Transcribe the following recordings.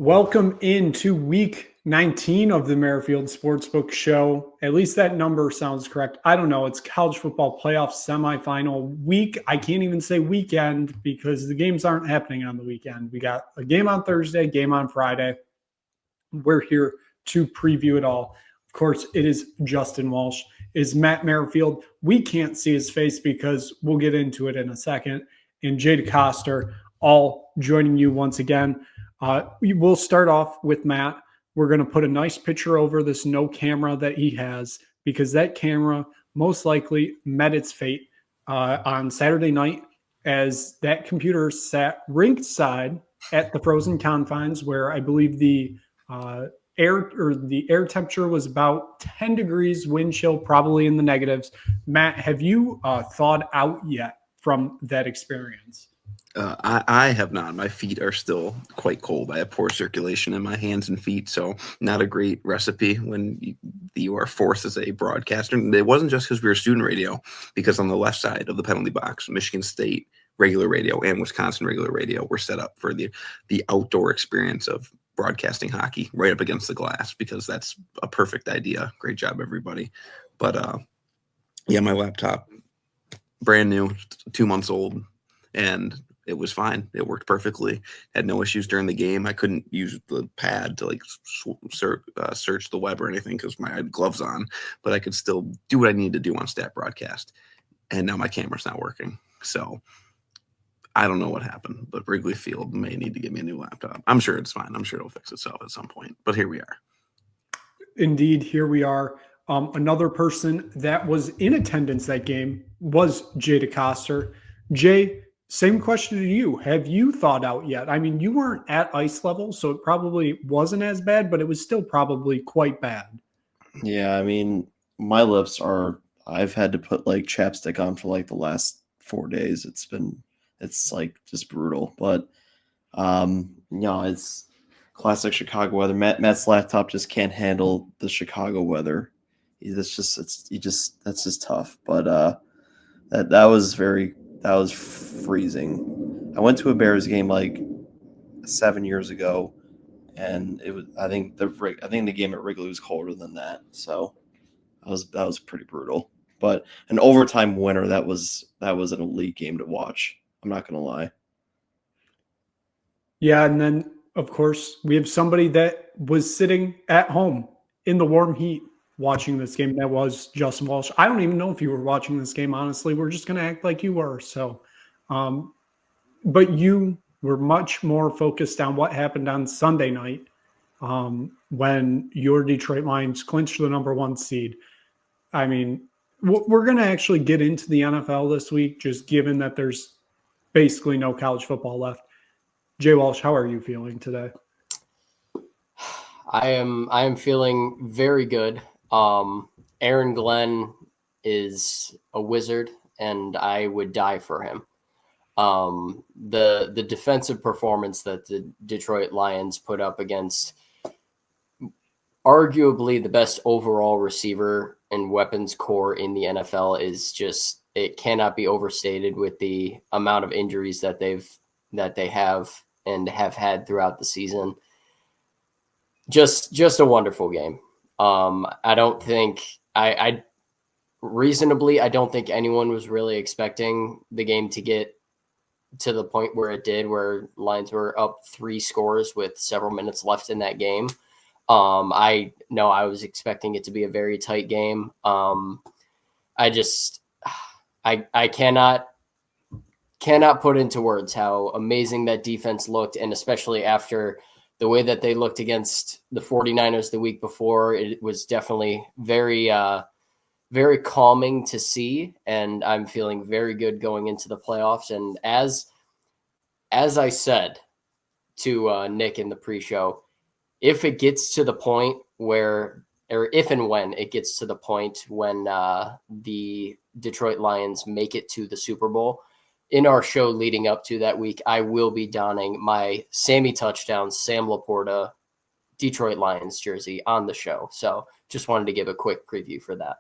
Welcome into week 19 of the Merrifield Sportsbook Show. At least that number sounds correct. I don't know. It's college football playoff semifinal week. I can't even say weekend because the games aren't happening on the weekend. We got a game on Thursday, game on Friday. We're here to preview it all. Of course, it is Justin Walsh. It is Matt Merrifield. We can't see his face because we'll get into it in a second. And Jade Coster, all joining you once again. We will start off with Matt. We're going to put a nice picture over this no camera that he has because that camera most likely met its fate on Saturday night as that computer sat ringside at the frozen confines where I believe the air temperature was about 10 degrees, wind chill probably in the negatives. Matt, have you thawed out yet from that experience? I have not. My feet are still quite cold. I have poor circulation in my hands and feet, so not a great recipe when you are forced as a broadcaster. And it wasn't just because we were student radio, because on the left side of the penalty box, Michigan State regular radio and Wisconsin regular radio were set up for the outdoor experience of broadcasting hockey right up against the glass, because that's a perfect idea. Great job, everybody. But yeah, my laptop, brand new, 2 months old, and it was fine. It worked perfectly. Had no issues during the game. I couldn't use the pad to search the web or anything because I had gloves on, but I could still do what I needed to do on stat broadcast. And now my camera's not working. So I don't know what happened, but Wrigley Field may need to give me a new laptop. I'm sure it's fine. I'm sure it'll fix itself at some point, but here we are. Indeed, here we are. Another person that was in attendance that game was Jay DeCoster. Jay, same question to you. Have you thawed out yet? I mean, you weren't at ice level, so it probably wasn't as bad, but it was still probably quite bad. Yeah, I mean, my lips I've had to put like chapstick on for like the last 4 days. It's like just brutal. But it's classic Chicago weather. Matt's laptop just can't handle the Chicago weather. That's just tough. But that was freezing. I went to a Bears game like 7 years ago, and I think the game at Wrigley was colder than that. So that was pretty brutal. But an overtime winner, that was an elite game to watch. I'm not gonna lie. Yeah, and then of course we have somebody that was sitting at home in the warm heat watching this game. That was Justin Walsh. I don't even know if you were watching this game, honestly. We're just going to act like you were. So, but you were much more focused on what happened on Sunday night when your Detroit Lions clinched the number 1 seed. I mean, we're going to actually get into the NFL this week, just given that there's basically no college football left. Jay Walsh, how are you feeling today? I am feeling very good. Aaron Glenn is a wizard, and I would die for him. The defensive performance that the Detroit Lions put up against arguably the best overall receiver and weapons core in the NFL is just, it cannot be overstated with the amount of injuries that they have and have had throughout the season. Just a wonderful game. I don't think I don't think anyone was really expecting the game to get to the point where it did, where Lions were up 3 scores with several minutes left in that game. I was expecting it to be a very tight game. I cannot put into words how amazing that defense looked, and especially after the way that they looked against the 49ers the week before. It was definitely very, very calming to see, and I'm feeling very good going into the playoffs. And as I said to Nick in the pre-show, if it gets to the point where, or if and when it gets to the point when the Detroit Lions make it to the Super Bowl, in our show leading up to that week, I will be donning my Sammy Touchdown, Sam Laporta, Detroit Lions jersey on the show. So just wanted to give a quick preview for that.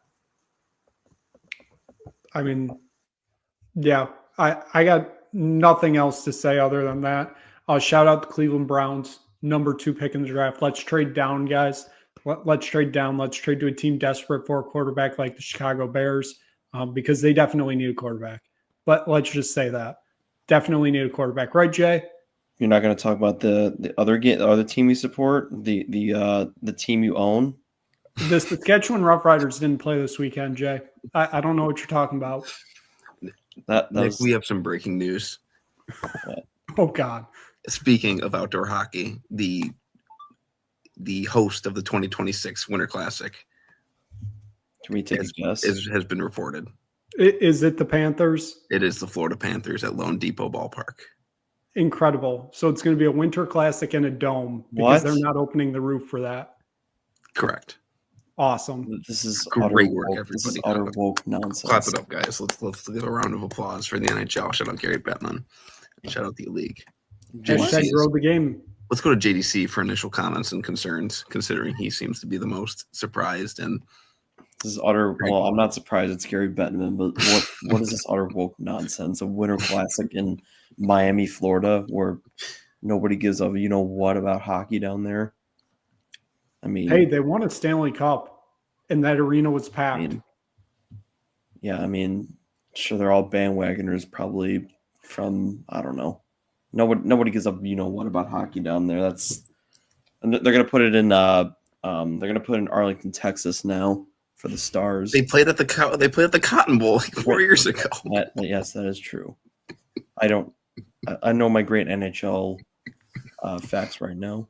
I mean, yeah, I got nothing else to say other than that. Shout out the Cleveland Browns. number 2 pick in the draft. Let's trade down, guys. Let's trade down. Let's trade to a team desperate for a quarterback like the Chicago Bears because they definitely need a quarterback. But let's just say that. Definitely need a quarterback. Right, Jay? You're not going to talk about the other team you support, the team you own. The Saskatchewan Roughriders didn't play this weekend, Jay. I don't know what you're talking about. Nick, we have some breaking news. Oh, God. Speaking of outdoor hockey, the host of the 2026 Winter Classic Can we take a guess? has been reported. Is it the Panthers? It is the Florida Panthers at Lone Depot Ballpark. Incredible. So it's going to be a Winter Classic in a dome because they're not opening the roof for that. Correct. Awesome. This is Great work, everybody. This is everybody. utter woke nonsense. Clap it up, guys. Let's give a round of applause for the NHL. Shout out Gary Bettman. Shout out the league. Hashtag grow the game. Let's go to JDC for initial comments and concerns, considering he seems to be the most surprised. And this is utter. Well, I'm not surprised it's Gary Bettman, but what is this utter woke nonsense? A Winter Classic in Miami, Florida, where nobody gives a what about hockey down there? I mean, hey, they won a Stanley Cup, and that arena was packed. I mean, sure, they're all bandwagoners, probably from I don't know. Nobody gives up. What about hockey down there? And they're gonna put it in. They're gonna put it in Arlington, Texas now for the Stars. they played at the Cotton Bowl like 4 years ago. Yes, that is true. I know my great NHL facts right now.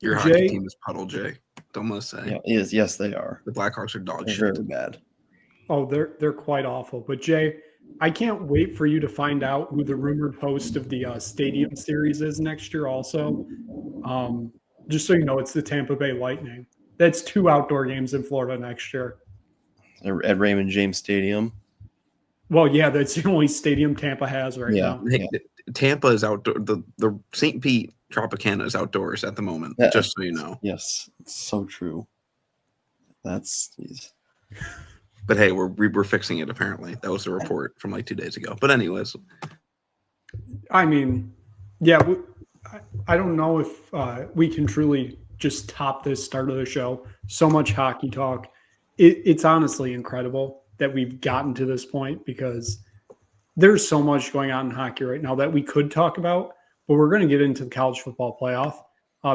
Your hockey team is puddle, Jay. Don't want to say. Yeah, yes, they are. The Blackhawks are dog They're shit. very bad. Oh, they're quite awful. But Jay, I can't wait for you to find out who the rumored host of the Stadium Series is next year. Also, just so you know, it's the Tampa Bay Lightning. That's 2 outdoor games in Florida next year. At Raymond James Stadium. Well, yeah, that's the only stadium Tampa has right now. Tampa is outdoor. The St. Pete Tropicana is outdoors at the moment, just so you know. Yes, it's so true. Geez. But hey, we're fixing it. Apparently, that was a report from like 2 days ago. But anyways, I mean, yeah, I don't know if we can truly just top this start of the show. So much hockey talk. It's honestly incredible that we've gotten to this point because there's so much going on in hockey right now that we could talk about, but we're going to get into the college football playoff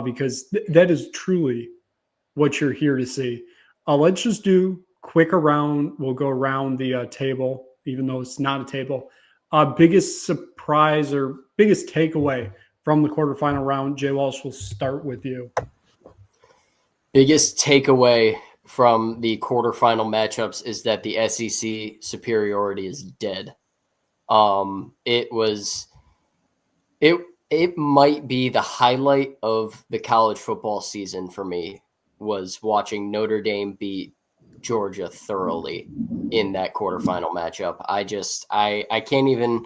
because that is truly what you're here to see. Let's just do quick around. We'll go around the table, even though it's not a table. Biggest surprise or biggest takeaway from the quarterfinal round. Jay Walsh, we'll start with you. Biggest takeaway from the quarterfinal matchups is that the SEC superiority is dead. It might be the highlight of the college football season for me was watching Notre Dame beat Georgia thoroughly in that quarterfinal matchup. I can't even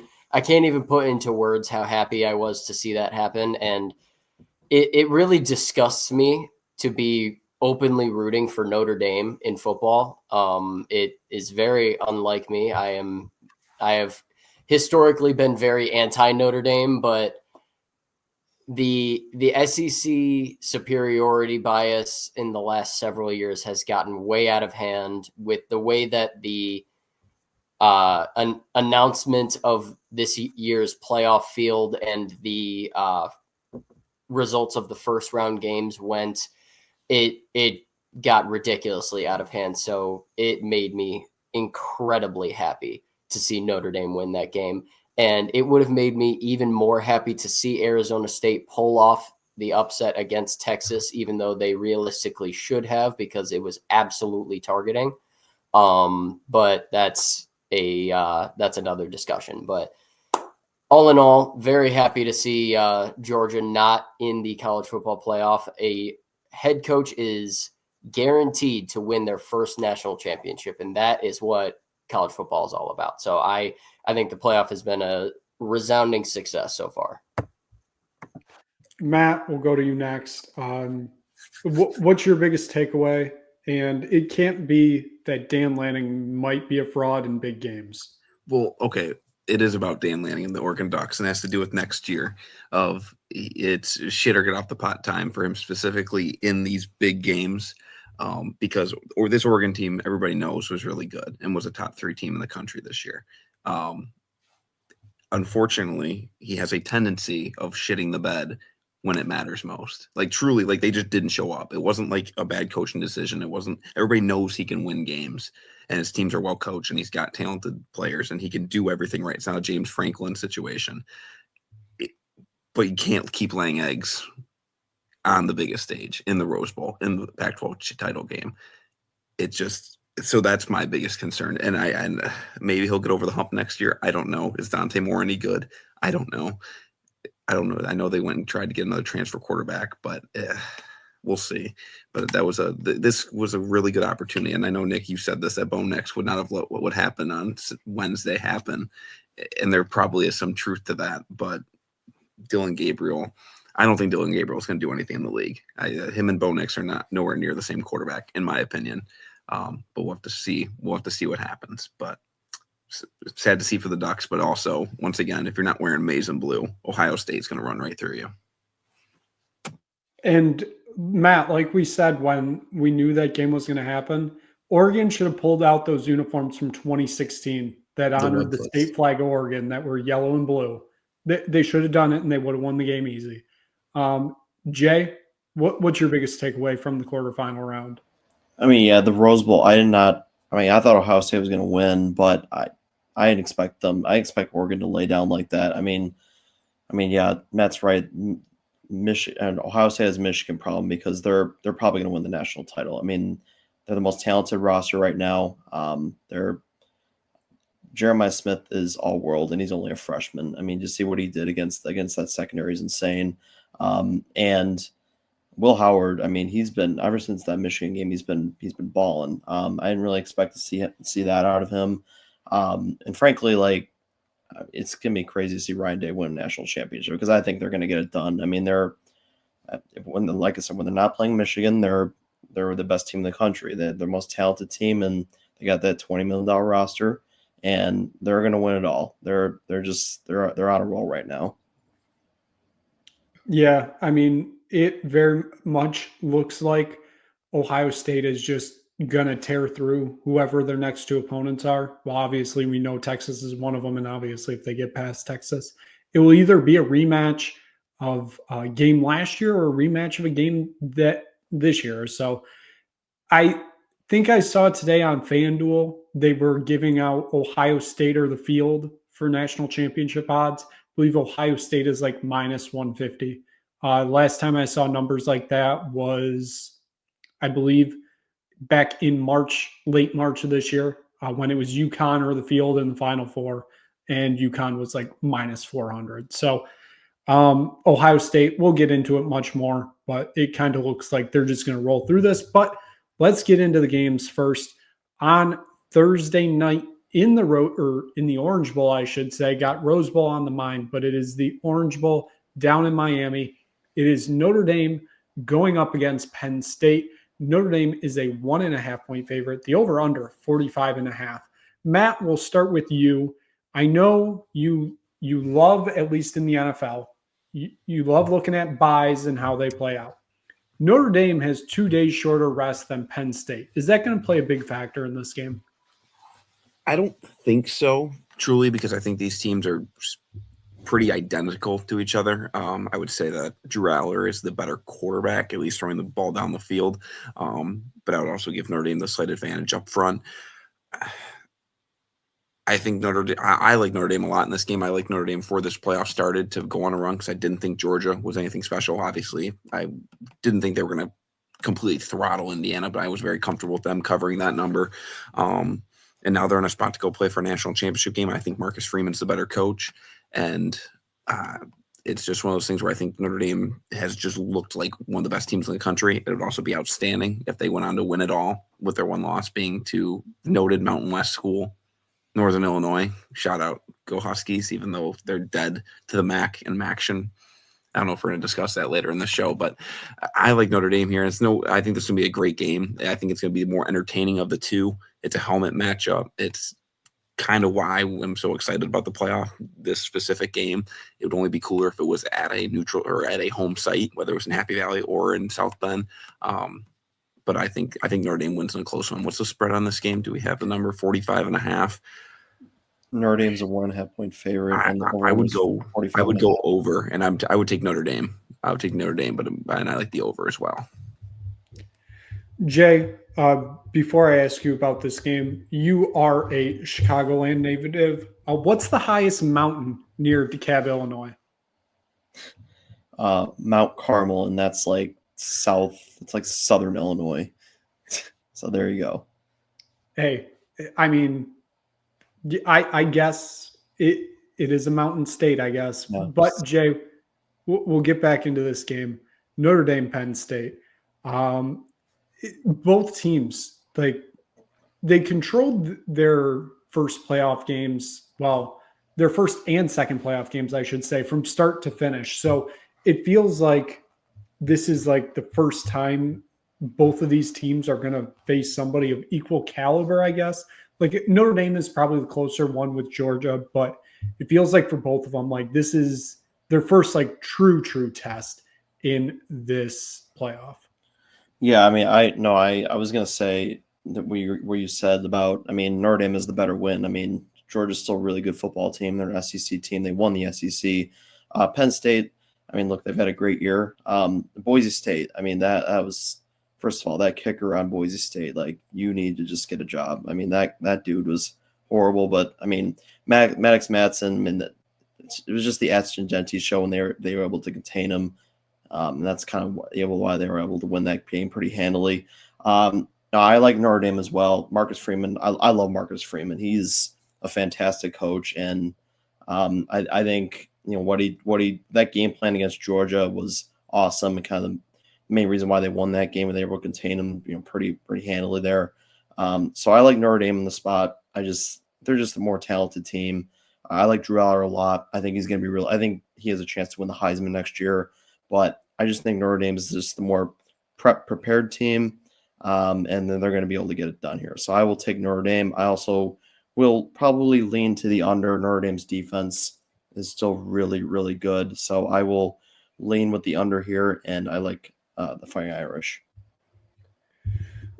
put into words how happy I was to see that happen. And it really disgusts me to be openly rooting for Notre Dame in football. It is very unlike me. I have historically been very anti Notre Dame, but the SEC superiority bias in the last several years has gotten way out of hand with the way that the an announcement of this year's playoff field and the results of the first round games went. It got ridiculously out of hand. So it made me incredibly happy to see Notre Dame win that game. And it would have made me even more happy to see Arizona State pull off the upset against Texas, even though they realistically should have, because it was absolutely targeting. But that's another discussion. But all in all, very happy to see Georgia not in the college football playoff. A head coach is guaranteed to win their first national championship, and that is what college football is all about. So I think the playoff has been a resounding success so far. Matt, we'll go to you next. What's your biggest takeaway? And it can't be that Dan Lanning might be a fraud in big games. well, okay. it is about Dan Lanning and the Oregon Ducks, and it has to do with next year. Of it's shit or get off the pot time for him specifically in these big games, because this Oregon team everybody knows was really good and was a top 3 team in the country this year. Unfortunately, he has a tendency of shitting the bed when it matters most. Like truly, like they just didn't show up. It wasn't like a bad coaching decision. It wasn't. Everybody knows he can win games, and his teams are well coached, and he's got talented players, and he can do everything right. It's not a James Franklin situation, but you can't keep laying eggs on the biggest stage in the Rose Bowl in the Pac-12 title game. It just. So that's my biggest concern, and maybe he'll get over the hump next year. I don't know. Is Dante Moore any good? I don't know. I know they went and tried to get another transfer quarterback, but we'll see. But this was a really good opportunity, and I know Nick, you said this that Bo Nix would not have let what would happen on Wednesday happen, and there probably is some truth to that. But Dylan Gabriel, I don't think Dylan Gabriel is going to do anything in the league. Him and Bo Nix are not nowhere near the same quarterback, in my opinion. But we'll have to see. We'll have to see what happens. But sad to see for the Ducks. But also, once again, if you're not wearing maize and blue, Ohio State's going to run right through you. And Matt, like we said, when we knew that game was going to happen, Oregon should have pulled out those uniforms from 2016 that honored the state flag of Oregon that were yellow and blue. They should have done it, and they would have won the game easy. Jay, what's your biggest takeaway from the quarterfinal round? I mean, yeah, the Rose Bowl. I thought Ohio State was going to win, but I didn't expect them. I expect Oregon to lay down like that. I mean, yeah, Matt's right. Michigan and Ohio State has a Michigan problem because they're probably going to win the national title. I mean, they're the most talented roster right now. Jeremiah Smith is all world, and he's only a freshman. I mean, just see what he did against that secondary is insane. And Will Howard, I mean, he's been ever since that Michigan game, he's been balling. I didn't really expect to see that out of him. And frankly, like it's gonna be crazy to see Ryan Day win a national championship because I think they're gonna get it done. I mean, like I said, when they're not playing Michigan, they're the best team in the country. They're the most talented team, and they got that $20 million roster, and they're gonna win it all. They're on a roll right now. Yeah, I mean, it very much looks like Ohio State is just going to tear through whoever their next 2 opponents are. Well, obviously, we know Texas is one of them, and obviously, if they get past Texas, it will either be a rematch of a game last year or a rematch of a game this year. So I think I saw today on FanDuel, they were giving out Ohio State or the field for national championship odds. I believe Ohio State is like minus 150. Last time I saw numbers like that was, I believe, back in late March of this year, when it was UConn or the field in the Final Four, and UConn was like minus 400. So Ohio State, we'll get into it much more, but it kind of looks like they're just going to roll through this. But let's get into the games first. On Thursday night in the Orange Bowl, I should say, got Rose Bowl on the mind, but it is the Orange Bowl down in Miami. It is Notre Dame going up against Penn State. Notre Dame is a 1.5-point favorite. The over-under 45.5. Matt, we'll start with you. I know you love, at least in the NFL, you love looking at buys and how they play out. Notre Dame has 2 days shorter rest than Penn State. Is that going to play a big factor in this game? I don't think so, truly, because I think these teams are pretty identical to each other. I would say that Drew Aller is the better quarterback, at least throwing the ball down the field. But I would also give Notre Dame the slight advantage up front. I think I like Notre Dame a lot in this game. I like Notre Dame before this playoff started to go on a run because I didn't think Georgia was anything special, obviously. I didn't think they were going to completely throttle Indiana, but I was very comfortable with them covering that number. And now they're in a spot to go play for a national championship game. I think Marcus Freeman's the better coach. And it's just one of those things where I think Notre Dame has just looked like one of the best teams in the country. It would also be outstanding if they went on to win it all, with their one loss being to noted Mountain West school, Northern Illinois. Shout out, go Huskies, even though they're dead to the MAC and MACtion. I don't know if we're going to discuss that later in the show, but I like Notre Dame here. I think this is going to be a great game. I think it's going to be the more entertaining of the two. It's a helmet matchup. It's kind of why I'm so excited about the playoff. This specific game, it would only be cooler if it was at a neutral or at a home site, whether it was in Happy Valley or in South Bend. But I think Notre Dame wins in a close one. What's the spread on this game? Do we have the number 45.5? Notre Dame's a 1.5 point favorite. I would go over, and I would take Notre Dame. I would take Notre Dame, and I like the over as well. Jay, before I ask you about this game, you are a Chicagoland native. What's the highest mountain near DeKalb, Illinois? Mount Carmel, and that's like it's like southern Illinois. So there you go. Hey, I mean, I guess it is a mountain state, I guess. Yeah. But Jay, we'll get back into this game. Notre Dame, Penn State. Both teams, like, they controlled their first playoff games. Well, their first and second playoff games, I should say, from start to finish. So it feels like this is like the first time both of these teams are going to face somebody of equal caliber, I guess. Like, Notre Dame is probably the closer one with Georgia, but it feels like for both of them, like, this is their first, like, true test in this playoff. Yeah, I mean, I was going to say that where you said about, I mean, Notre Dame is the better win. I mean, Georgia's still a really good football team. They're an SEC team. They won the SEC. Penn State, I mean, look, they've had a great year. Boise State, I mean, that was, first of all, that kicker on Boise State, like, you need to just get a job. I mean, that dude was horrible, but I mean, Maddox Matson, I mean, it was just the Astringenti show, and they were able to contain him. And that's kind of why they were able to win that game pretty handily. I like Notre Dame as well. Marcus Freeman, I love Marcus Freeman. He's a fantastic coach, and I think, you know, what he that game plan against Georgia was awesome, and kind of the main reason why they won that game, and they were able to contain them, you know, pretty handily there. So I like Notre Dame in the spot. They're just a more talented team. I like Drew Aller a lot. I think he's going to be real. I think he has a chance to win the Heisman next year. But I just think Notre Dame is just the more prepared team, and then they're going to be able to get it done here. So I will take Notre Dame. I also will probably lean to the under. Notre Dame's defense is still really, really good. So I will lean with the under here, and I like the Fighting Irish.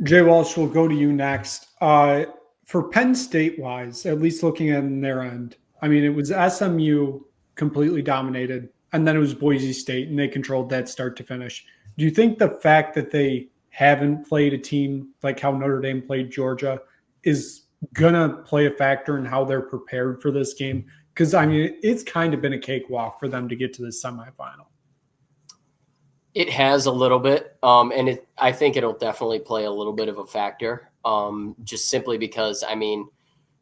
Jay Walsh, will go to you next. For Penn State-wise, at least looking at their end, I mean, it was SMU completely dominated, and then it was Boise State, and they controlled that start to finish. Do you think the fact that they haven't played a team like how Notre Dame played Georgia is going to play a factor in how they're prepared for this game? Because, I mean, it's kind of been a cakewalk for them to get to the semifinal. It has a little bit, and I think it'll definitely play a little bit of a factor, just simply because, I mean,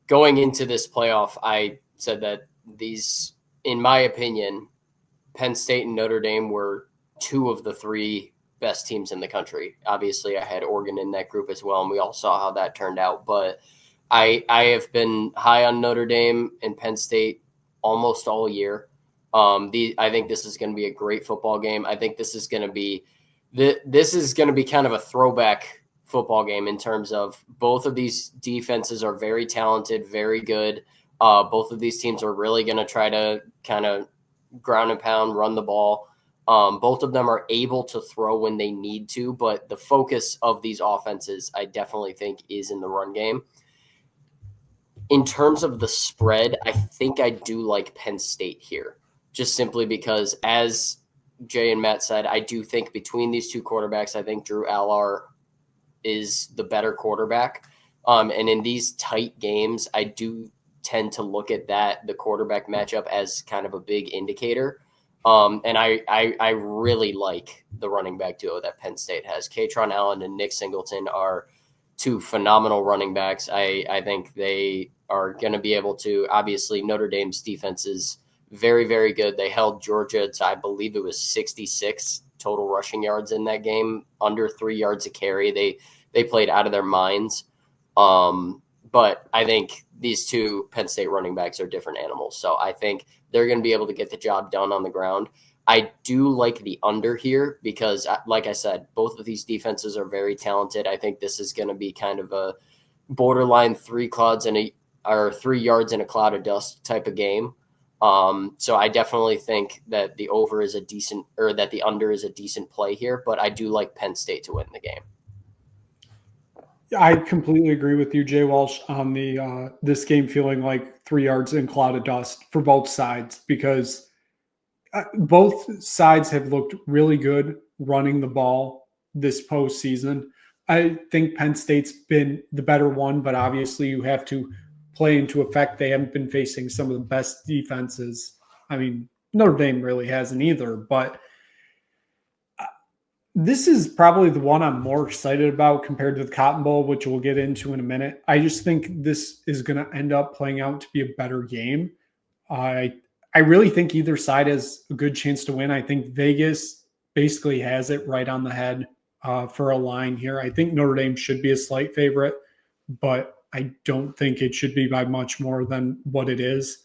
going into this playoff, I said that these, in my opinion, Penn State and Notre Dame were two of the three best teams in the country. Obviously, I had Oregon in that group as well, and we all saw how that turned out. But I have been high on Notre Dame and Penn State almost all year. I think this is going to be a great football game. I think this is going to be kind of a throwback football game in terms of both of these defenses are very talented, very good. Both of these teams are really going to try to kind of ground and pound, run the ball. Both of them are able to throw when they need to, but the focus of these offenses, I definitely think, is in the run game. In terms of the spread, I think I do like Penn State here, just simply because, as Jay and Matt said, I do think between these two quarterbacks, I think Drew Aller is the better quarterback. And in these tight games, I do tend to look at the quarterback matchup as kind of a big indicator. And I really like the running back duo that Penn State has. Katron Allen and Nick Singleton are two phenomenal running backs. I think they are going to be able to, obviously Notre Dame's defense is very, very good. They held Georgia to, I believe it was 66 total rushing yards in that game, under 3 yards a carry. They played out of their minds. But I think these two Penn State running backs are different animals. So I think they're going to be able to get the job done on the ground. I do like the under here because, like I said, both of these defenses are very talented. I think this is going to be kind of a borderline 3 clods and or 3 yards in a cloud of dust type of game. So I definitely think that the over is that the under is a decent play here, but I do like Penn State to win the game. I completely agree with you, Jay Walsh, on the this game feeling like 3 yards in cloud of dust for both sides, because both sides have looked really good running the ball this postseason. I think Penn State's been the better one, but obviously you have to play into effect. They haven't been facing some of the best defenses. I mean, Notre Dame really hasn't either, but this is probably the one I'm more excited about compared to the Cotton Bowl, which we'll get into in a minute. I just think this is going to end up playing out to be a better game. I really think either side has a good chance to win. I think Vegas basically has it right on the head for a line here. I think Notre Dame should be a slight favorite, but I don't think it should be by much more than what it is.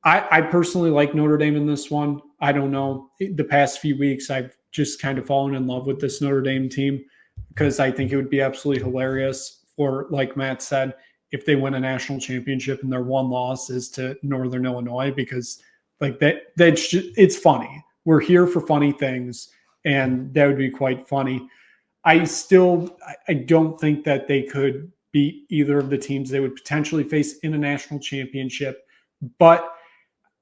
I personally like Notre Dame in this one. I don't know. The past few weeks, I've just kind of fallen in love with this Notre Dame team because I think it would be absolutely hilarious for, like Matt said, if they win a national championship and their one loss is to Northern Illinois, because like it's funny. We're here for funny things, and that would be quite funny. I don't think that they could beat either of the teams they would potentially face in a national championship, but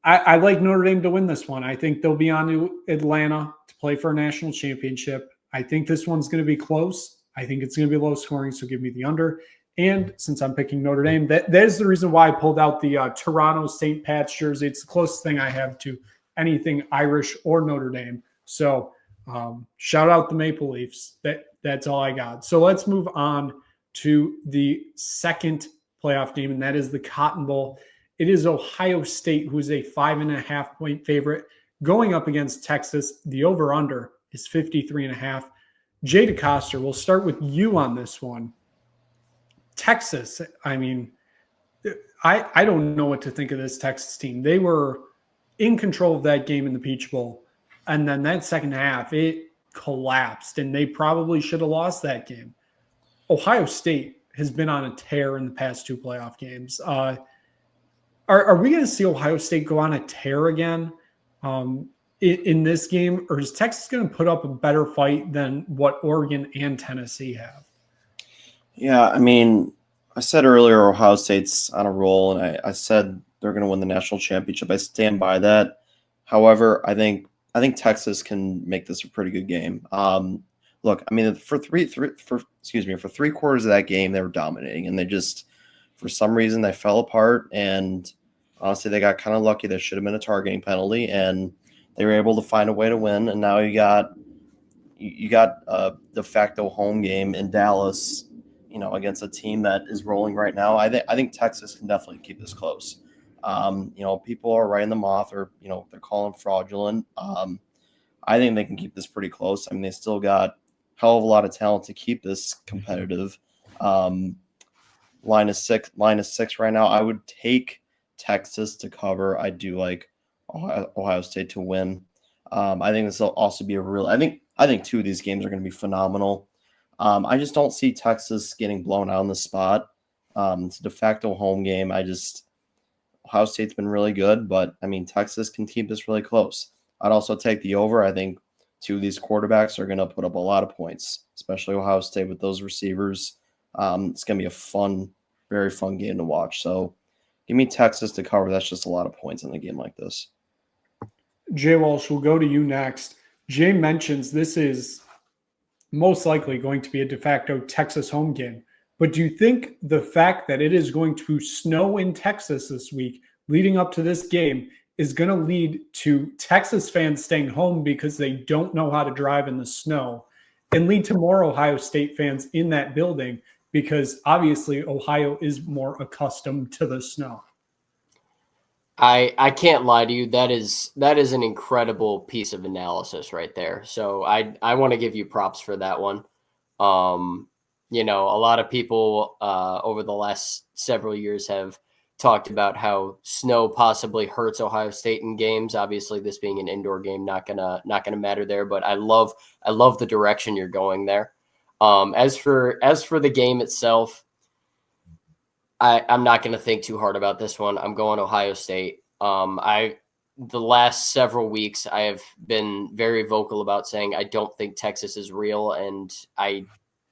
I like Notre Dame to win this one. I think they'll be on to Atlanta to play for a national championship. I think this one's going to be close. I think it's going to be low scoring, so give me the under. And since I'm picking Notre Dame, that is the reason why I pulled out the Toronto St. Pat's jersey. It's the closest thing I have to anything Irish or Notre Dame. So shout out the Maple Leafs. That's all I got. So let's move on to the second playoff game, and that is the Cotton Bowl. It is Ohio State, who is a 5.5-point favorite, going up against Texas. The over-under is 53.5. Jay DeCoster, we'll start with you on this one. Texas, I mean, I don't know what to think of this Texas team. They were in control of that game in the Peach Bowl, and then that second half, it collapsed, and they probably should have lost that game. Ohio State has been on a tear in the past 2 playoff games. Are we going to see Ohio State go on a tear again in this game, or is Texas going to put up a better fight than what Oregon and Tennessee have? Yeah, I mean, I said earlier Ohio State's on a roll, and I said they're going to win the national championship. I stand by that. However, I think Texas can make this a pretty good game. Look, I mean, for three quarters of that game, they were dominating, and they just, for some reason, they fell apart. And honestly, they got kind of lucky. There should have been a targeting penalty, and they were able to find a way to win. And now you got a de facto home game in Dallas, against a team that is rolling right now. I think Texas can definitely keep this close. People are writing them off, or they're calling fraudulent. I think they can keep this pretty close. I mean, they still got a hell of a lot of talent to keep this competitive. -6 right now. I would take Texas to cover. I do like Ohio State to win. I think this will also be I think 2 of these games are going to be phenomenal. I just don't see Texas getting blown out on the spot. It's a de facto home game. Ohio State's been really good, but I mean, Texas can keep this really close. I'd also take the over. I think 2 of these quarterbacks are going to put up a lot of points, especially Ohio State with those receivers. It's going to be a very fun game to watch. So give me Texas to cover. That's just a lot of points in a game like this. Jay Walsh, we'll go to you next. Jay mentions this is most likely going to be a de facto Texas home game. But do you think the fact that it is going to snow in Texas this week leading up to this game is going to lead to Texas fans staying home because they don't know how to drive in the snow, and lead to more Ohio State fans in that building because obviously Ohio is more accustomed to the snow? I can't lie to you. That is an incredible piece of analysis right there. So I want to give you props for that one. A lot of people over the last several years have talked about how snow possibly hurts Ohio State in games. Obviously, this being an indoor game, not gonna matter there. But I love the direction you're going there. As for the game itself, I'm not going to think too hard about this one. I'm going Ohio State. The last several weeks, I have been very vocal about saying I don't think Texas is real, and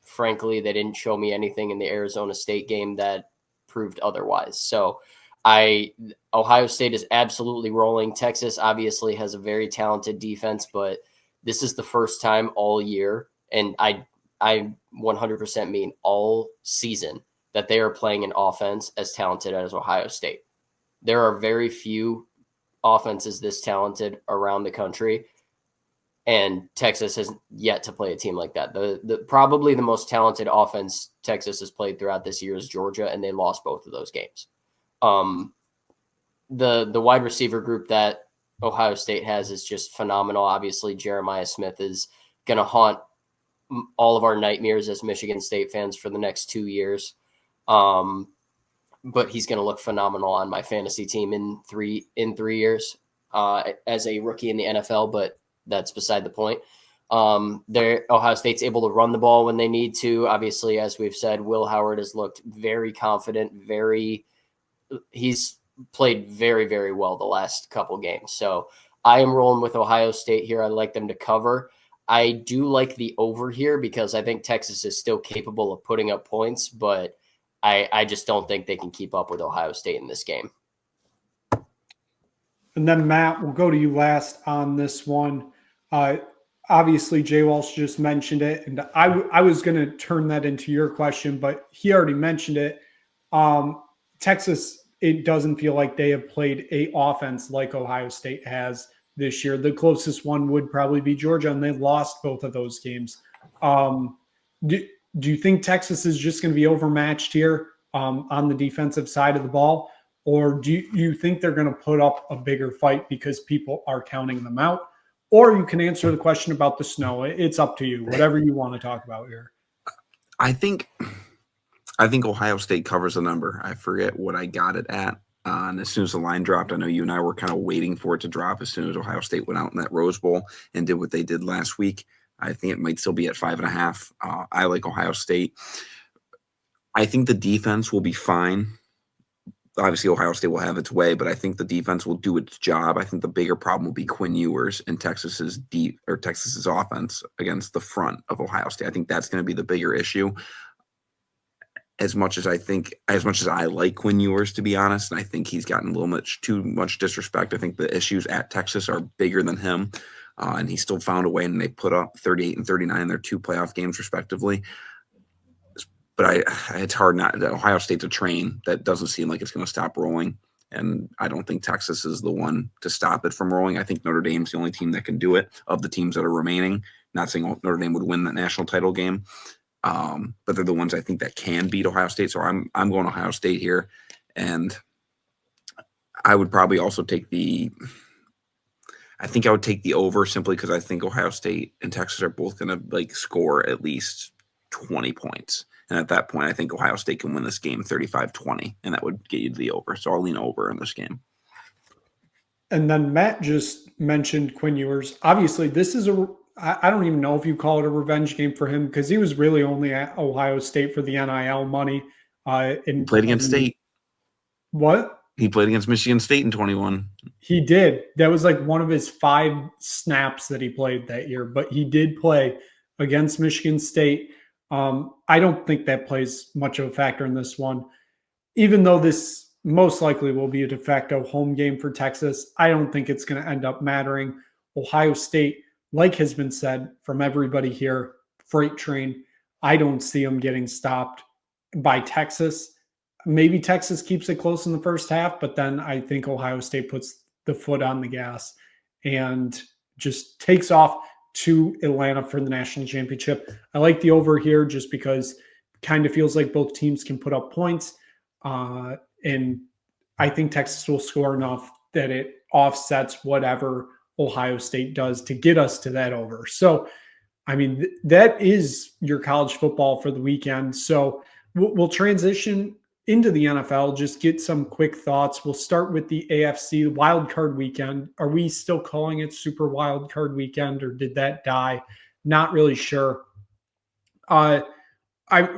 frankly, they didn't show me anything in the Arizona State game that proved otherwise. So Ohio State is absolutely rolling. Texas obviously has a very talented defense, but this is the first time all year, and I 100% mean all season, that they are playing an offense as talented as Ohio State. There are very few offenses this talented around the country, and Texas has yet to play a team like that. The probably the most talented offense Texas has played throughout this year is Georgia, and they lost both of those games. The wide receiver group that Ohio State has is just phenomenal. Obviously, Jeremiah Smith is going to haunt all of our nightmares as Michigan State fans for the next 2 years. But he's going to look phenomenal on my fantasy team in 3 years as a rookie in the NFL, but that's beside the point. Ohio State's able to run the ball when they need to. Obviously, as we've said, Will Howard has looked very confident, he's played very, very well the last couple games. So I am rolling with Ohio State here. I like them to cover. I do like the over here because I think Texas is still capable of putting up points, but I just don't think they can keep up with Ohio State in this game. And then, Matt, we'll go to you last on this one. Obviously, Jay Walsh just mentioned it, and I was going to turn that into your question, but he already mentioned it. Texas, it doesn't feel like they have played a offense like Ohio State has this year. The closest one would probably be Georgia, and they lost both of those games. Do you think Texas is just going to be overmatched here on the defensive side of the ball? Or do you think they're going to put up a bigger fight because people are counting them out? Or you can answer the question about the snow. It's up to you, whatever you want to talk about here. I think Ohio State covers the number. I forget what I got it at. And as soon as the line dropped, I know you and I were kind of waiting for it to drop as soon as Ohio State went out in that Rose Bowl and did what they did last week. I think it might still be at 5.5. I like Ohio State. I think the defense will be fine. Obviously, Ohio State will have its way, but I think the defense will do its job. I think the bigger problem will be Quinn Ewers and Texas's offense against the front of Ohio State. I think that's going to be the bigger issue. As much as I like Quinn Ewers, to be honest, and I think he's gotten a little too much disrespect. I think the issues at Texas are bigger than him. And he still found a way, and they put up 38 and 39 in their 2 playoff games, respectively. But it's hard not. Ohio State's a train that doesn't seem like it's going to stop rolling, and I don't think Texas is the one to stop it from rolling. I think Notre Dame's the only team that can do it of the teams that are remaining. Not saying Notre Dame would win that national title game, but they're the ones I think that can beat Ohio State. So I'm going Ohio State here, and I would probably also take the. I think I would take the over simply because I think Ohio State and Texas are both going to score at least 20 points. And at that point, I think Ohio State can win this game 35-20, and that would get you to the over. So I'll lean over in this game. And then Matt just mentioned Quinn Ewers. Obviously, this is I don't even know if you call it a revenge game for him because he was really only at Ohio State for the NIL money. He played against State. What? He played against Michigan State in 21. He did. That was one of his 5 snaps that he played that year, but he did play against Michigan State. I don't think that plays much of a factor in this one. Even though this most likely will be a de facto home game for Texas, I don't think it's going to end up mattering. Ohio State, like has been said from everybody here, freight train. I don't see them getting stopped by Texas. Maybe Texas keeps it close in the first half, but then I think Ohio State puts the foot on the gas and just takes off to Atlanta for the national championship. I like the over here just because it kind of feels like both teams can put up points. And I think Texas will score enough that it offsets whatever Ohio State does to get us to that over. So, I mean, that is your college football for the weekend. So we'll transition into the NFL, just get some quick thoughts. We'll start with the AFC wild card weekend. Are we still calling it Super Wild Card Weekend, or did that die? Not really sure.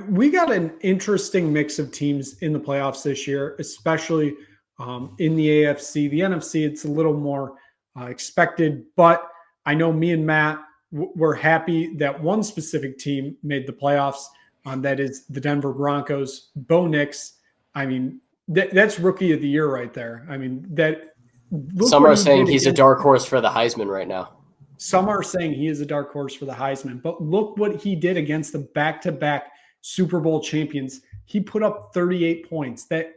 We got an interesting mix of teams in the playoffs this year, especially in the AFC. The NFC, it's a little more expected, but I know me and Matt were happy that one specific team made the playoffs. That is the Denver Broncos. Bo Nix, I mean, that's rookie of the year right there. I mean, some are saying he's a dark horse for the Heisman right now. Some are saying he is a dark horse for the Heisman, but look what he did against the back-to-back Super Bowl champions. He put up 38 points. That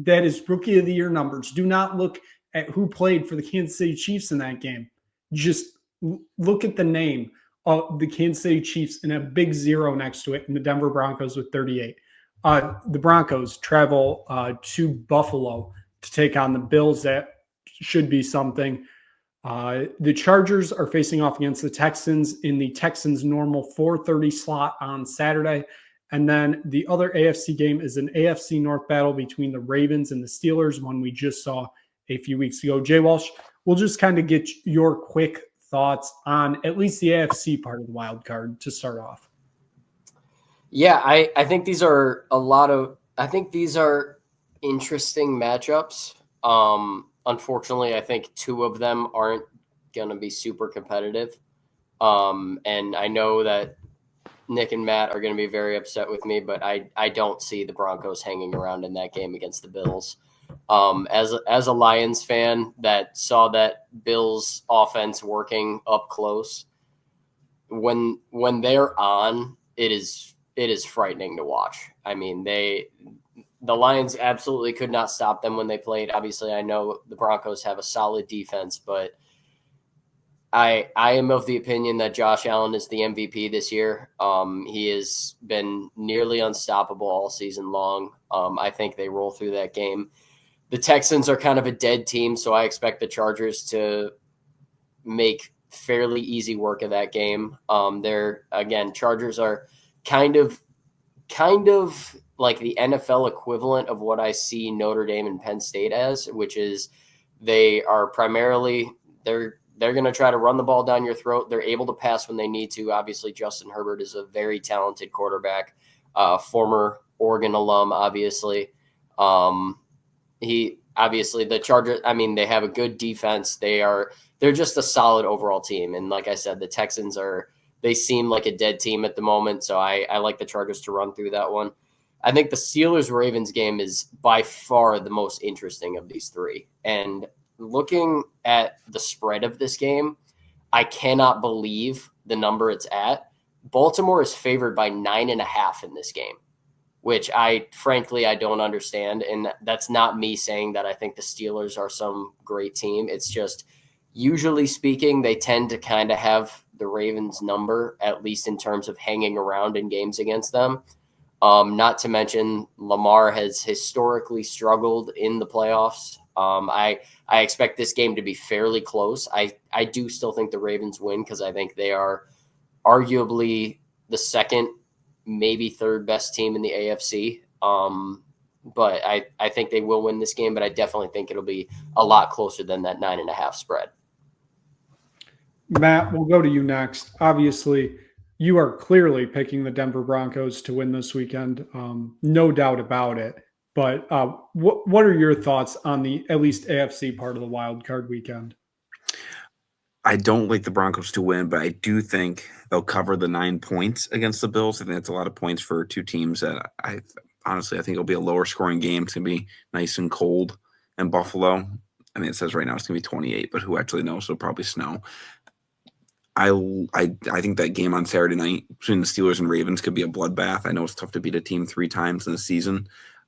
is rookie of the year numbers. Do not look at who played for the Kansas City Chiefs in that game. Just look at the name of the Kansas City Chiefs and a big 0 next to it, and the Denver Broncos with 38. The Broncos travel to Buffalo to take on the Bills. That should be something. The Chargers are facing off against the Texans in the Texans' normal 4:30 slot on Saturday. And then the other AFC game is an AFC North battle between the Ravens and the Steelers, one we just saw a few weeks ago. Jay Walsh, we'll just kind of get your quick thoughts on at least the AFC part of the wild card to start off. Yeah, I think these are these are interesting matchups. Unfortunately, I think two of them aren't going to be super competitive. And I know that Nick and Matt are going to be very upset with me, but I don't see the Broncos hanging around in that game against the Bills. As a Lions fan that saw that Bills offense working up close, when they're on, it is frightening to watch. I mean, the Lions absolutely could not stop them when they played. Obviously, I know the Broncos have a solid defense, but I am of the opinion that Josh Allen is the MVP this year. He has been nearly unstoppable all season long. I think they roll through that game. The Texans are kind of a dead team, so I expect the Chargers to make fairly easy work of that game. Chargers are kind of like the NFL equivalent of what I see Notre Dame and Penn State as, which is they are primarily they're going to try to run the ball down your throat. They're able to pass when they need to. Obviously, Justin Herbert is a very talented quarterback, former Oregon alum, obviously. The Chargers, I mean, they have a good defense. They're just a solid overall team. And like I said, the Texans they seem like a dead team at the moment. So I like the Chargers to run through that one. I think the Steelers-Ravens game is by far the most interesting of these three. And looking at the spread of this game, I cannot believe the number it's at. Baltimore is favored by 9.5 in this game, which I don't understand. And that's not me saying that I think the Steelers are some great team. It's just, usually speaking, they tend to kind of have the Ravens number, at least in terms of hanging around in games against them. Not to mention Lamar has historically struggled in the playoffs. I expect this game to be fairly close. I do still think the Ravens win because I think they are arguably the second, maybe third best team in the AFC. But I think they will win this game, but I definitely think it'll be a lot closer than that 9.5 spread. Matt, we'll go to you next. Obviously, you are clearly picking the Denver Broncos to win this weekend. No doubt about it. But what are your thoughts on the at least AFC part of the wild card weekend? I don't like the Broncos to win, but I do think they'll cover the 9 points against the Bills. I think that's a lot of points for two teams that I think it'll be a lower scoring game. It's going to be nice and cold in Buffalo. I mean, it says right now it's going to be 28, but who actually knows? It'll probably snow. I think that game on Saturday night between the Steelers and Ravens could be a bloodbath. I know it's tough to beat a team 3 times in the season,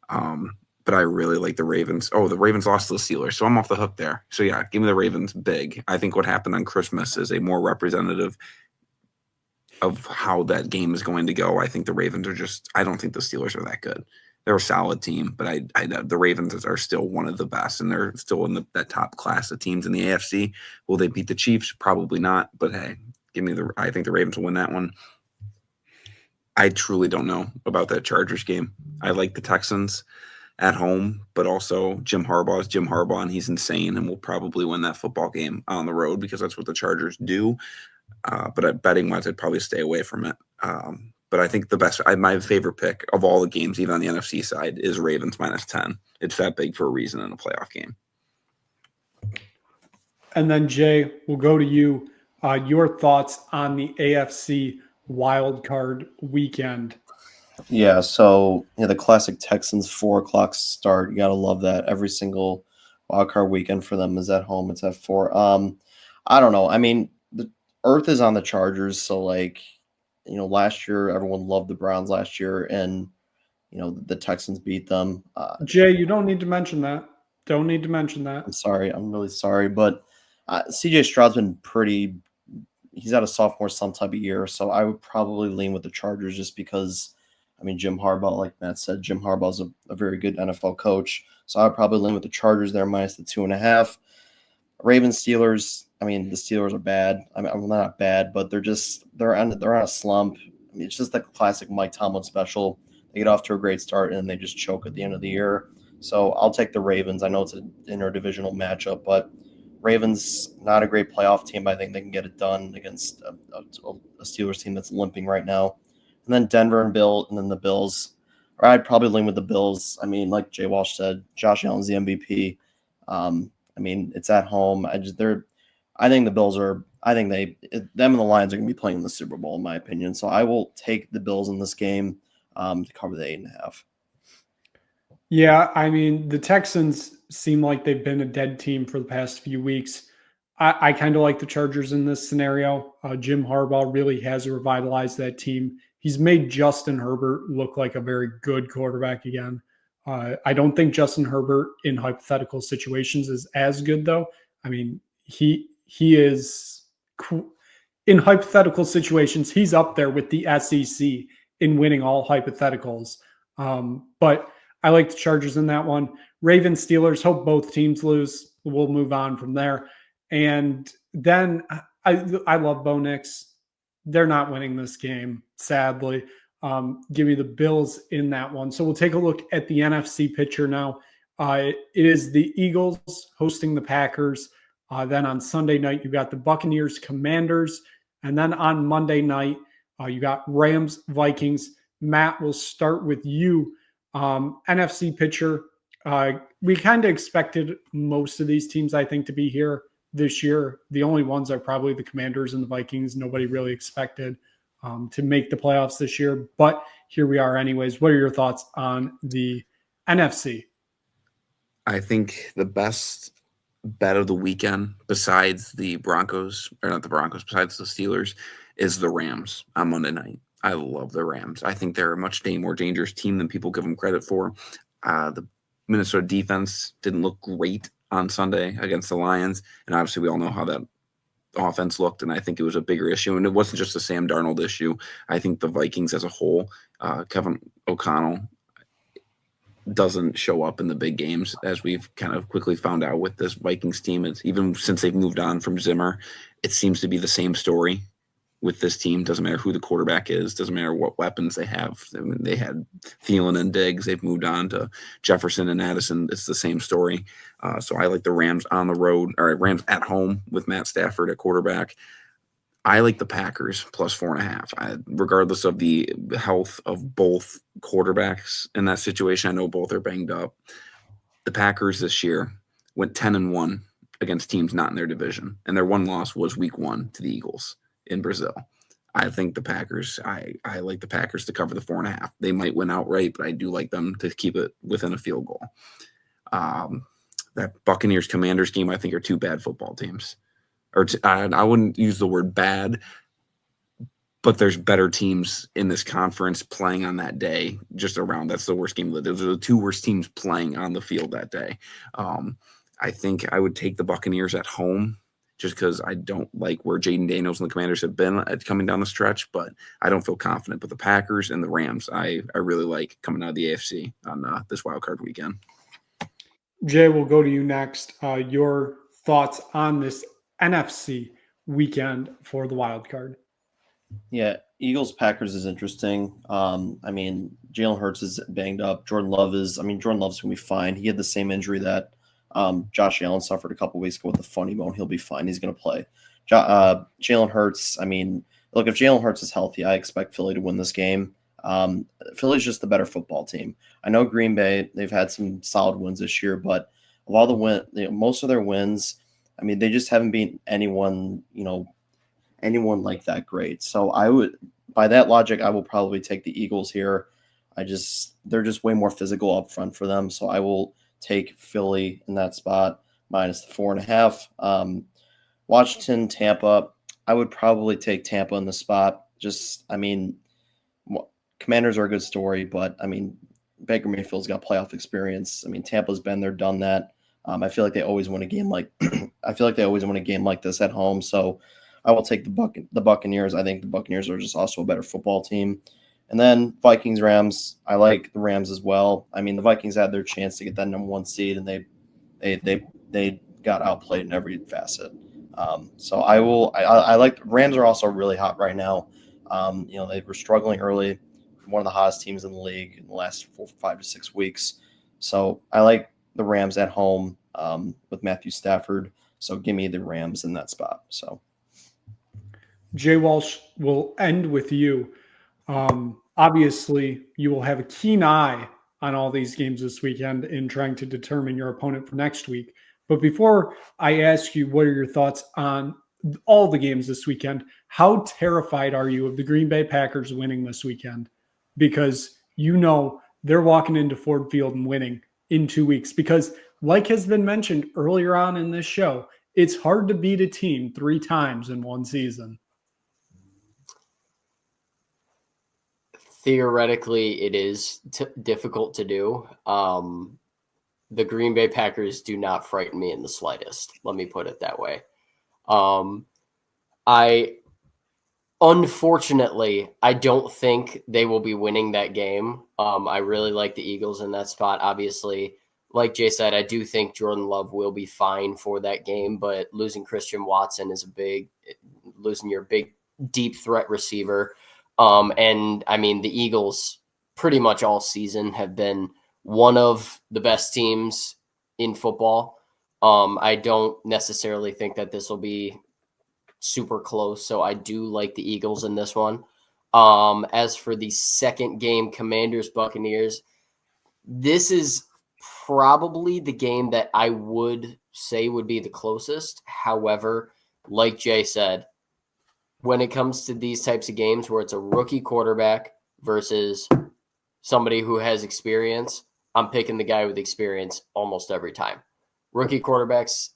but I really like the Ravens. Oh, the Ravens lost to the Steelers, so I'm off the hook there. So, yeah, give me the Ravens big. I think what happened on Christmas is a more representative of how that game is going to go. I think the Ravens are I don't think the Steelers are that good. They're a solid team, but the Ravens are still one of the best, and they're still in that top class of teams in the AFC. Will they beat the Chiefs? Probably not, but hey, I think the Ravens will win that one. I truly don't know about that Chargers game. I like the Texans at home, but also Jim Harbaugh is Jim Harbaugh, and he's insane, and will probably win that football game on the road because that's what the Chargers do. But at betting wise, I'd probably stay away from it. But I think my favorite pick of all the games, even on the NFC side, is Ravens -10. It's that big for a reason in a playoff game. And then Jay, we'll go to you. Your thoughts on the AFC wild card weekend? Yeah, so the classic Texans 4 o'clock start. You gotta love that. Every single wild card weekend for them is at home. It's at 4. I don't know. I mean, the Earth is on the Chargers, so last year everyone loved the Browns last year, and the Texans beat them. Jay, you don't need to mention that. Don't need to mention that. I'm sorry. I'm really sorry, but CJ Stroud's been pretty. He's had a sophomore slump type of year, so I would probably lean with the Chargers just because. I mean, Jim Harbaugh, like Matt said, Jim Harbaugh is a very good NFL coach, so I would probably lean with the Chargers there minus the 2.5. Ravens Steelers. I mean, the Steelers are bad. I mean, not bad, but they're on a slump. I mean, it's just the classic Mike Tomlin special. They get off to a great start and they just choke at the end of the year. So I'll take the Ravens. I know it's an interdivisional matchup, but Ravens not a great playoff team. I think they can get it done against a Steelers team that's limping right now. And then Denver and then the Bills. Or I'd probably lean with the Bills. I mean, like Jay Walsh said, Josh Allen's the MVP. I mean, it's at home. I think the Bills are. I think them and the Lions are going to be playing in the Super Bowl, in my opinion. So I will take the Bills in this game to cover the 8.5. Yeah, I mean, the Texans seem like they've been a dead team for the past few weeks. I kind of like the Chargers in this scenario. Jim Harbaugh really has revitalized that team. He's made Justin Herbert look like a very good quarterback again. I don't think Justin Herbert in hypothetical situations is as good, though. I mean, he is in hypothetical situations. He's up there with the SEC in winning all hypotheticals. But I like the Chargers in that one. Ravens Steelers. Hope both teams lose. We'll move on from there. And then I love Bo Nix. They're not winning this game, sadly. Give me the Bills in that one. So we'll take a look at the NFC picture now. It is the Eagles hosting the Packers. Then on Sunday night, you got the Buccaneers, Commanders. And then on Monday night, you got Rams, Vikings. Matt, we'll start with you. NFC picture. We kind of expected most of these teams, I think, to be here this year. The only ones are probably the Commanders and the Vikings. Nobody really expected to make the playoffs this year, but here we are anyways. What are your thoughts on the NFC? I think the best bet of the weekend, besides the Broncos, or not the Broncos, besides the Steelers, is the Rams on Monday night. I love the Rams. I think they're a much more dangerous team than people give them credit for. The Minnesota defense didn't look great on Sunday against the Lions, and obviously we all know how that offense looked, and I think it was a bigger issue, and it wasn't just a Sam Darnold issue. I think the Vikings as a whole, Kevin O'Connell doesn't show up in the big games, as we've kind of quickly found out with this Vikings team. It's, even since they've moved on from Zimmer, it seems to be the same story with this team. Doesn't matter who the quarterback is, doesn't matter what weapons they have. I mean, they had Thielen and Diggs. They've moved on to Jefferson and Addison. It's the same story. So I like the Rams on the road, or Rams at home with Matt Stafford at quarterback. I like the Packers plus 4.5. Regardless of the health of both quarterbacks in that situation, I know both are banged up. The Packers this year went 10-1 against teams not in their division, and their one loss was week 1 to the Eagles in Brazil. I think the Packers, I like the Packers to cover the 4.5. They might win outright, but I do like them to keep it within a field goal. That Buccaneers Commanders game, I think, are two bad football teams. I wouldn't use the word bad, but there's better teams in this conference playing on that day. Just around, that's the worst game. Those are the two worst teams playing on the field that day. I think I would take the Buccaneers at home, just because I don't like where Jaden Daniels and the Commanders have been coming down the stretch, but I don't feel confident. But the Packers and the Rams, I really like coming out of the AFC on this wild card weekend. Jay, we'll go to you next. Your thoughts on this NFC weekend for the wild card? Yeah, Eagles Packers is interesting. I mean, Jalen Hurts is banged up. Jordan Love's going to be fine. He had the same injury that Josh Allen suffered a couple weeks ago with the funny bone. He'll be fine. He's going to play. Jalen Hurts, I mean, look, if Jalen Hurts is healthy, I expect Philly to win this game. Philly's just the better football team. I know Green Bay, they've had some solid wins this year, but of all most of their wins, I mean, they just haven't beaten anyone like that great. So by that logic, I will probably take the Eagles here. They're just way more physical up front for them. So I will take Philly in that spot minus the 4.5. Washington, Tampa, I would probably take Tampa in the spot. Commanders are a good story, but I mean, Baker Mayfield's got playoff experience. I mean, Tampa's been there, done that. I feel like they always win a game like this at home. So I will take the Buccaneers. I think the Buccaneers are just also a better football team. And then Vikings, Rams. I like the Rams as well. I mean, the Vikings had their chance to get that number 1 seed, and they got outplayed in every facet. So I like Rams are also really hot right now. They were struggling early, one of the hottest teams in the league in the last 5 to 6 weeks. So I like the Rams at home with Matthew Stafford. So give me the Rams in that spot. So Jay Walsh, will end with you. Obviously, you will have a keen eye on all these games this weekend in trying to determine your opponent for next week. But before I ask you what are your thoughts on all the games this weekend, how terrified are you of the Green Bay Packers winning this weekend? Because they're walking into Ford Field and winning in 2 weeks. Because like has been mentioned earlier on in this show, it's hard to beat a team 3 times in one season. Theoretically, it is difficult to do. The Green Bay Packers do not frighten me in the slightest. Let me put it that way. Unfortunately, I don't think they will be winning that game. I really like the Eagles in that spot. Obviously, like Jay said, I do think Jordan Love will be fine for that game, but losing Christian Watson is losing your big, deep threat receiver. And I mean, the Eagles pretty much all season have been one of the best teams in football. I don't necessarily think that this will be super close, so I do like the Eagles in this one. As for the second game, Commanders Buccaneers, this is probably the game that I would say would be the closest. However, like Jay said, when it comes to these types of games where it's a rookie quarterback versus somebody who has experience, I'm picking the guy with experience almost every time. Rookie quarterbacks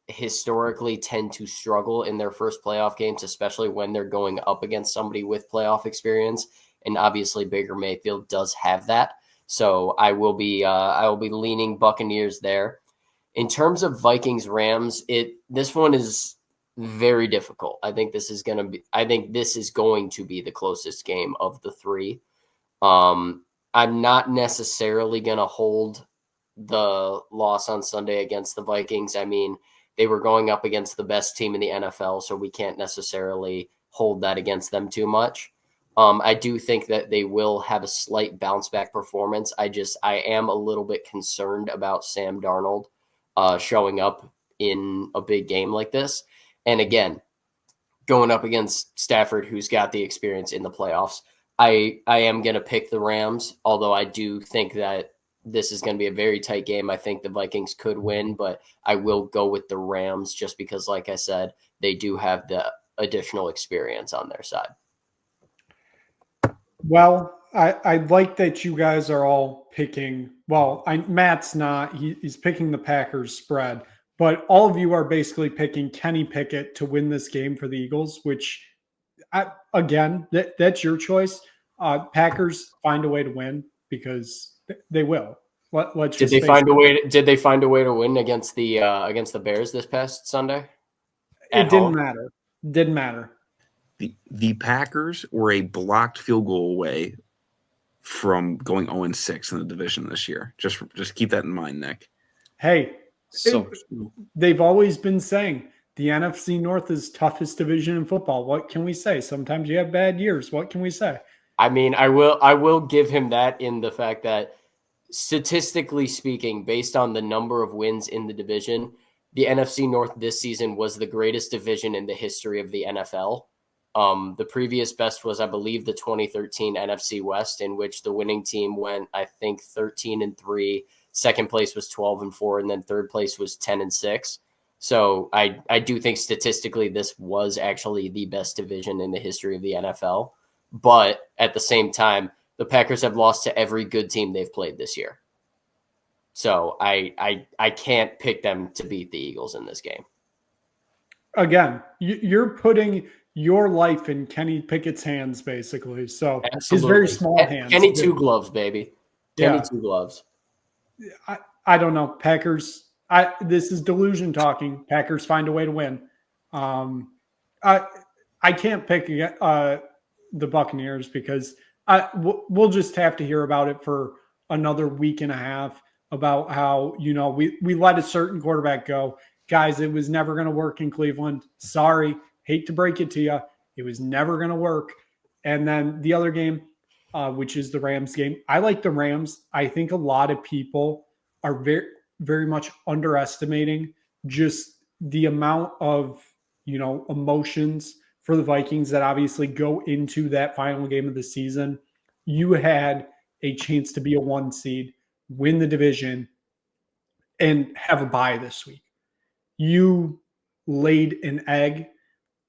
historically tend to struggle in their first playoff games, especially when they're going up against somebody with playoff experience. And obviously Baker Mayfield does have that. So I will be leaning Buccaneers there. In terms of Vikings Rams, this one is very difficult. I think this is going to be the closest game of the 3. I'm not necessarily going to hold the loss on Sunday against the Vikings. I mean, they were going up against the best team in the NFL, so we can't necessarily hold that against them too much. I do think that they will have a slight bounce back performance. I am a little bit concerned about Sam Darnold showing up in a big game like this. And again, going up against Stafford, who's got the experience in the playoffs, I am going to pick the Rams, although I do think that this is going to be a very tight game. I think the Vikings could win, but I will go with the Rams just because, like I said, they do have the additional experience on their side. Well, I like that you guys are all picking. Well, Matt's not. He's picking the Packers spread, but all of you are basically picking Kenny Pickett to win this game for the Eagles, which, that's your choice. Packers find a way to win because they will. Did they find a way to win against the Bears this past Sunday? It didn't matter. Didn't matter. The Packers were a blocked field goal away from going 0-6 in the division this year. Just keep that in mind, Nick. Hey, they've always been saying the NFC North is toughest division in football. What can we say? Sometimes you have bad years. What can we say? I mean, I will give him that in the fact that statistically speaking, based on the number of wins in the division, the NFC North this season was the greatest division in the history of the NFL. The previous best was, I believe, the 2013 NFC West, in which the winning team went, I think, 13-3. Second place was 12-4, and then third place was 10-6. So I do think statistically this was actually the best division in the history of the NFL. But at the same time, the Packers have lost to every good team they've played this year. So I can't pick them to beat the Eagles in this game. Again, you're putting your life in Kenny Pickett's hands, basically. So Absolutely. his very small hands. Kenny two gloves, baby. Kenny two gloves. I don't know. Packers. This is delusion talking. Packers find a way to win. I can't pick the Buccaneers because we'll just have to hear about it for another week and a half about how, we let a certain quarterback go. Guys, it was never going to work in Cleveland. Sorry. Hate to break it to you. It was never going to work. And then the other game, which is the Rams game. I like the Rams. I think a lot of people are very, very much underestimating just the amount of, emotions for the Vikings that obviously go into that final game of the season. You had a chance to be a 1 seed, win the division, and have a bye this week. You laid an egg,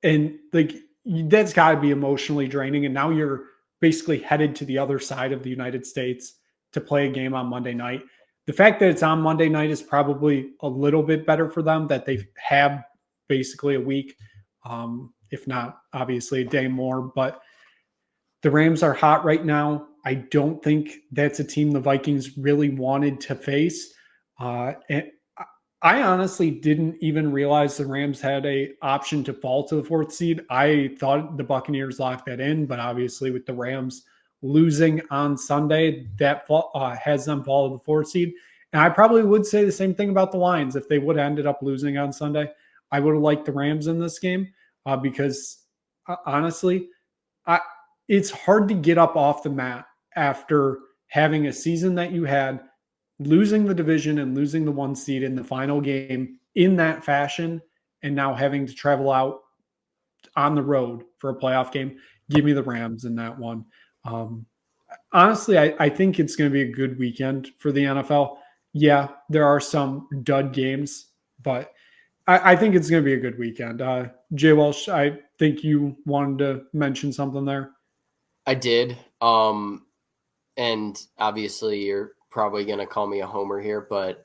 and that's got to be emotionally draining. And now you're basically headed to the other side of the United States to play a game on Monday night. The fact that it's on Monday night is probably a little bit better for them, that they have basically a week, if not obviously a day more. But the Rams are hot right now. I don't think that's a team the Vikings really wanted to face. And I honestly didn't even realize the Rams had a option to fall to the 4th seed. I thought the Buccaneers locked that in, but obviously with the Rams losing on Sunday, that has them fall to the 4th seed. And I probably would say the same thing about the Lions. If they would have ended up losing on Sunday, I would have liked the Rams in this game because honestly, it's hard to get up off the mat after having a season that you had, losing the division and losing the 1 seed in the final game in that fashion, and now having to travel out on the road for a playoff game. Give me the Rams in that one. Honestly, I think it's going to be a good weekend for the NFL. Yeah, there are some dud games, but I think it's going to be a good weekend. Jay Walsh, I think you wanted to mention something there. I did. And obviously you're probably going to call me a homer here, but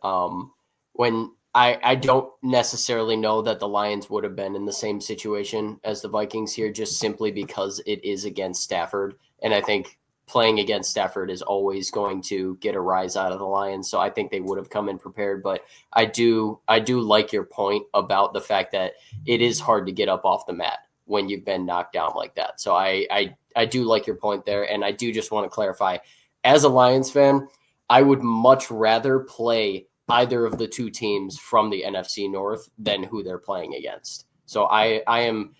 when I don't necessarily know that the Lions would have been in the same situation as the Vikings here, just simply because it is against Stafford. And I think playing against Stafford is always going to get a rise out of the Lions. So I think they would have come in prepared, but I do like your point about the fact that it is hard to get up off the mat when you've been knocked down like that. So I do like your point there. And I do just want to clarify, as a Lions fan, I would much rather play either of the two teams from the NFC North than who they're playing against. So I am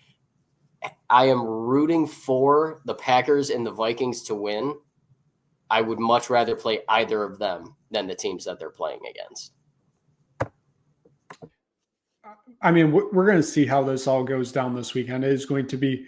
rooting for the Packers and the Vikings to win. I would much rather play either of them than the teams that they're playing against. I mean, we're going to see how this all goes down this weekend. It is going to be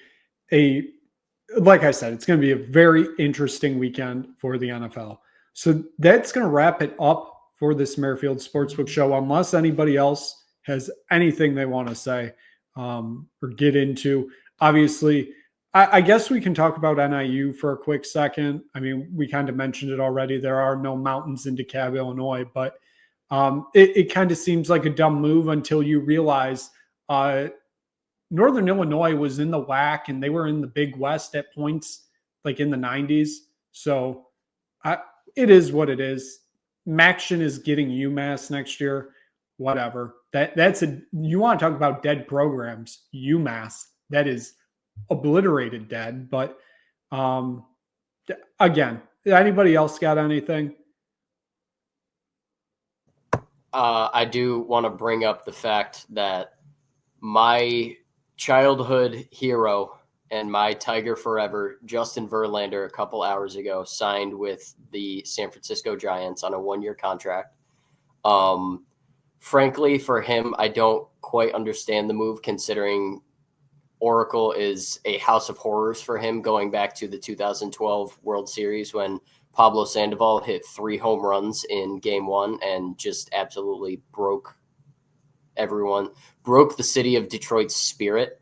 like I said, it's going to be a very interesting weekend for the NFL. So that's going to wrap it up for this Merrifield Sportsbook Show, unless anybody else has anything they want to say or get into. Obviously, I guess we can talk about NIU for a quick second. I mean, we kind of mentioned it already. There are no mountains in DeKalb, Illinois, but it kind of seems like a dumb move until you realize Northern Illinois was in the WAC and they were in the Big West at points like in the 90s. So it is what it is. Maction is getting UMass next year. Whatever. You want to talk about dead programs, UMass. That is obliterated dead. But again, anybody else got anything? I do want to bring up the fact that my childhood hero and my Tiger forever, Justin Verlander, a couple hours ago signed with the San Francisco Giants on a 1-year contract. Frankly, for him, I don't quite understand the move, considering Oracle is a house of horrors for him, going back to the 2012 World Series when Pablo Sandoval hit 3 home runs in game 1 and just absolutely broke the city of Detroit's spirit.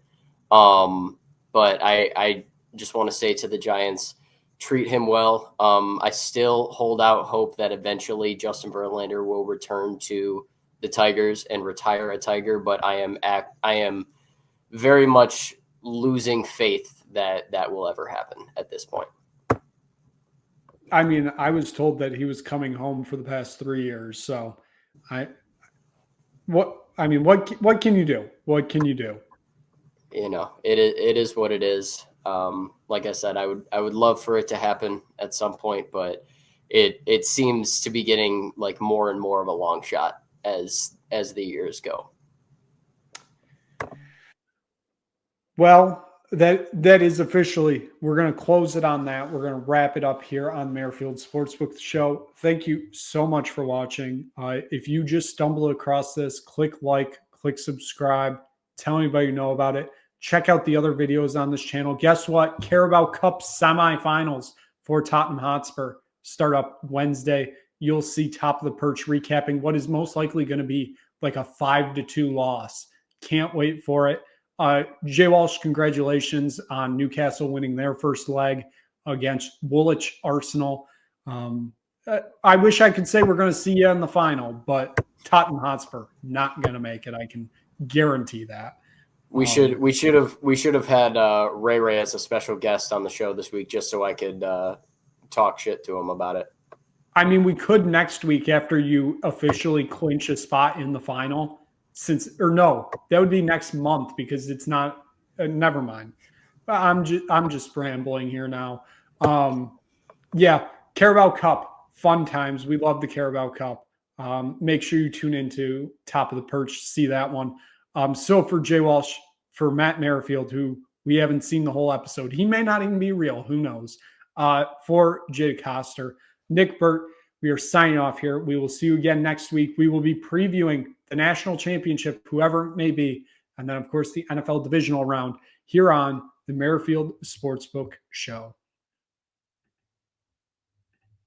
But I just want to say to the Giants, treat him well. I still hold out hope that eventually Justin Verlander will return to the Tigers and retire a Tiger, but I am very much losing faith that that will ever happen at this point. I mean, I was told that he was coming home for the past 3 years. So what can you do? What can you do? It is what it is. Like I said, I would love for it to happen at some point, but it seems to be getting like more and more of a long shot as the years go. Well, that is officially, we're going to close it on that. We're going to wrap it up here on Merrifield Sportsbook Show. Thank you so much for watching. If you just stumble across this, click like, click subscribe, tell anybody you know about it. Check out the other videos on this channel. Guess what? Carabao Cup semifinals for Tottenham Hotspur start up Wednesday. You'll see Top of the Perch recapping what is most likely going to be like a 5-2 loss. Can't wait for it. Jay Walsh, congratulations on Newcastle winning their first leg against Woolwich Arsenal. I wish I could say we're going to see you in the final, but Tottenham Hotspur not going to make it. I can guarantee that. We should have had Ray as a special guest on the show this week just so I could talk shit to him about it. I mean, we could next week after you officially clinch a spot in the final. That would be next month because it's not. Never mind. I'm just rambling here now. Yeah, Carabao Cup, fun times. We love the Carabao Cup. Make sure you tune into Top of the Perch to see that one. So for Jay Walsh, for Matt Merrifield, who we haven't seen the whole episode, he may not even be real. Who knows? For Jay Coster, Nick Burt, we are signing off here. We will see you again next week. We will be previewing the national championship, whoever it may be, and then, of course, the NFL divisional round here on the Merrifield Sportsbook Show.